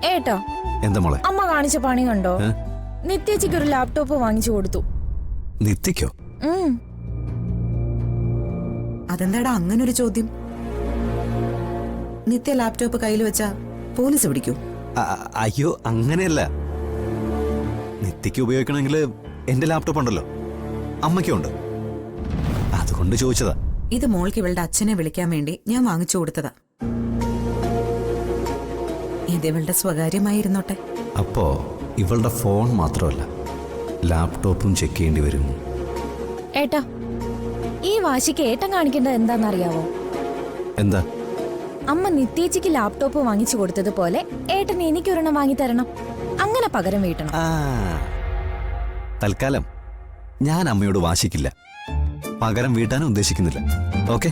ഏട്ടാ, എന്താ മോളെ? അമ്മ കാണിച്ച പണി കണ്ടോ? നിത്യേച്ചിക്ക് ഒരു ലാപ്ടോപ്പ് വാങ്ങിച്ചു കൊടുത്തു. നിത്യക്കോ? അതെന്താടാ അങ്ങനൊരു ചോദ്യം? നിത്യ ലാപ്ടോപ്പ് കയ്യിൽ വെച്ചാ പോലീസ് പിടിക്കൂ? അയ്യോ, അങ്ങനെയല്ല. നിത്യക്ക് ഉപയോഗിക്കണമെങ്കിൽ എന്റെ ലാപ്ടോപ്പ് ഉണ്ടല്ലോ, അമ്മയ്ക്കുണ്ട്. അതുകൊണ്ട് ചോദിച്ചതാ. ഇത് മോൾക്ക് ഇവളുടെ അച്ഛനെ വിളിക്കാൻ വേണ്ടി ഞാൻ വാങ്ങിച്ചു കൊടുത്തതാ. ഇത് ഇവളുടെ സ്വകാര്യമായിരുന്നോട്ടെ. അപ്പോ ഇവളുടെ ഫോൺ മാത്രമല്ല, ലാപ്ടോപ്പും ചെക്ക് ചെയ്യേണ്ടി വരും. ഏട്ടാ, ഈ വാശിക്ക് ഏട്ടൻ കാണിക്കേണ്ടത് എന്താണെന്നറിയാവോ? എന്താ? അമ്മ നിത്യേച്ചിക്ക് ലാപ്ടോപ്പ് വാങ്ങിച്ചു കൊടുത്തതുപോലെ ഏട്ടൻ എനിക്കൊരെണ്ണം വാങ്ങി തരണം. അങ്ങനെ പകരം വീട്ടണം. തൽക്കാലം ഞാൻ അമ്മയോട് വാശിക്കില്ല, പകരം വീട്ടാനും ഉദ്ദേശിക്കുന്നില്ല. ഓക്കെ?